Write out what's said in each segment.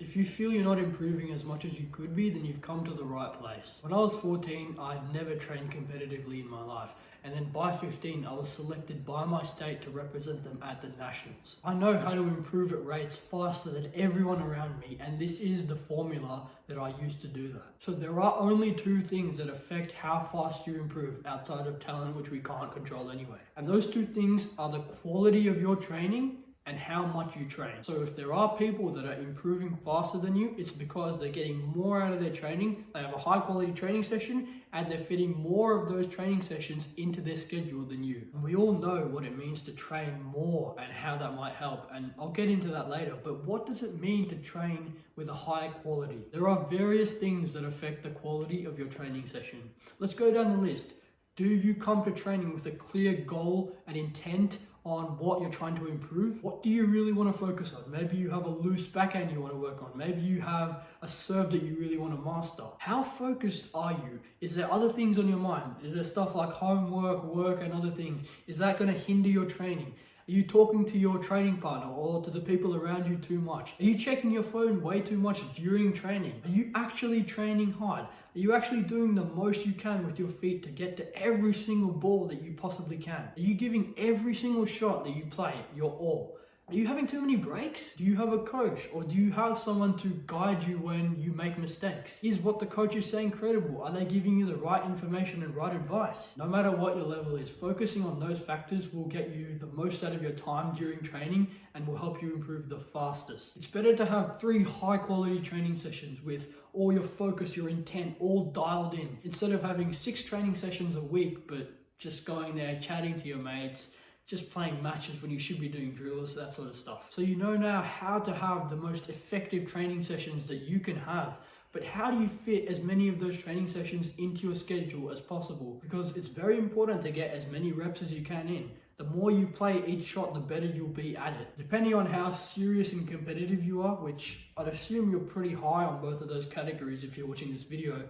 If you feel you're not improving as much as you could be, then you've come to the right place. When I was 14, I'd never trained competitively in my life. And then by 15, I was selected by my state to represent them at the nationals. I know how to improve at rates faster than everyone around me, and this is the formula that I used to do that. So there are only two things that affect how fast you improve outside of talent, which we can't control anyway. And those two things are the quality of your training and how much you train. So if there are people that are improving faster than you, it's because they're getting more out of their training, they have a high quality training session, and they're fitting more of those training sessions into their schedule than you. And we all know what it means to train more and how that might help, and I'll get into that later, but what does it mean to train with a high quality? There are various things that affect the quality of your training session. Let's go down the list. Do you come to training with a clear goal and intent on what you're trying to improve? What do you really want to focus on? Maybe you have a loose backhand you want to work on. Maybe you have a serve that you really want to master. How focused are you? Is there other things on your mind? Is there stuff like homework, work, and other things? Is that going to hinder your training? Are you talking to your training partner or to the people around you too much? Are you checking your phone way too much during training? Are you actually training hard? Are you actually doing the most you can with your feet to get to every single ball that you possibly can? Are you giving every single shot that you play your all? Are you having too many breaks? Do you have a coach, or do you have someone to guide you when you make mistakes? Is what the coach is saying credible? Are they giving you the right information and right advice? No matter what your level is, focusing on those factors will get you the most out of your time during training and will help you improve the fastest. It's better to have 3 high quality training sessions with all your focus, your intent all dialed in, instead of having 6 training sessions a week but just going there, chatting to your mates, just playing matches when you should be doing drills, that sort of stuff. So you know now how to have the most effective training sessions that you can have, but how do you fit as many of those training sessions into your schedule as possible? Because it's very important to get as many reps as you can in. The more you play each shot, the better you'll be at it. Depending on how serious and competitive you are, which I'd assume you're pretty high on both of those categories if you're watching this video,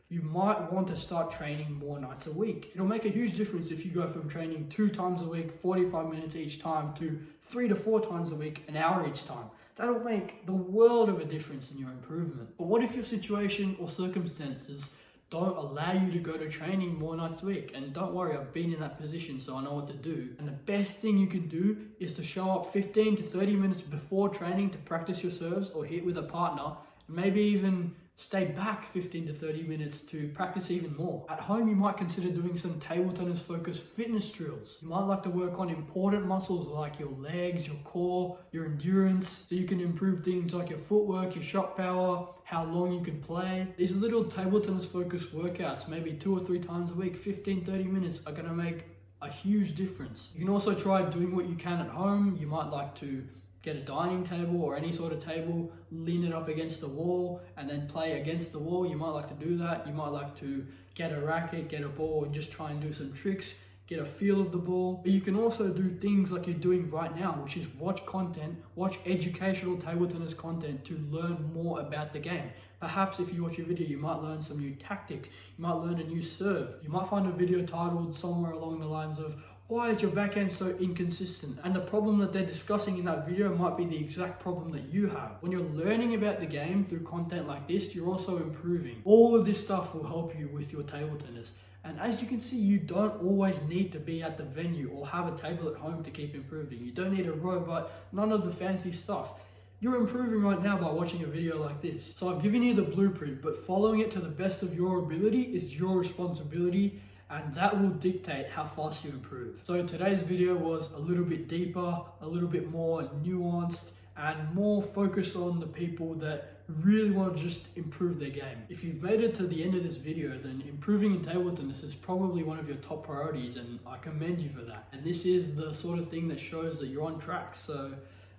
you might want to start training more nights a week. It'll make a huge difference if you go from training 2 times a week, 45 minutes each time, to 3 to 4 times a week, an hour each time. That'll make the world of a difference in your improvement. But what if your situation or circumstances don't allow you to go to training more nights a week? And don't worry, I've been in that position, so I know what to do. And the best thing you can do is to show up 15 to 30 minutes before training to practice your serves or hit with a partner, maybe even stay back 15 to 30 minutes to practice even more. At home, you might consider doing some table tennis focused fitness drills. You might like to work on important muscles like your legs, your core, your endurance, so you can improve things like your footwork, your shot power, how long you can play. These little table tennis focused workouts, maybe 2 or 3 times a week, 15, 30 minutes, are gonna make a huge difference. You can also try doing what you can at home. You might like to get a dining table or any sort of table, lean it up against the wall and then play against the wall. You might like to do that. You might like to get a racket, get a ball and just try and do some tricks, get a feel of the ball. But you can also do things like you're doing right now, which is watch content, watch educational table tennis content to learn more about the game. Perhaps if you watch a video, you might learn some new tactics. You might learn a new serve. You might find a video titled somewhere along the lines of, "Why is your backhand so inconsistent?" And the problem that they're discussing in that video might be the exact problem that you have. When you're learning about the game through content like this, you're also improving. All of this stuff will help you with your table tennis. And as you can see, you don't always need to be at the venue or have a table at home to keep improving. You don't need a robot, none of the fancy stuff. You're improving right now by watching a video like this. So I've given you the blueprint, but following it to the best of your ability is your responsibility, and that will dictate how fast you improve. So today's video was a little bit deeper, a little bit more nuanced, and more focused on the people that really want to just improve their game. If you've made it to the end of this video, then improving in table tennis is probably one of your top priorities, and I commend you for that. And this is the sort of thing that shows that you're on track. So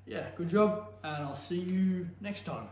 yeah, good job, and I'll see you next time.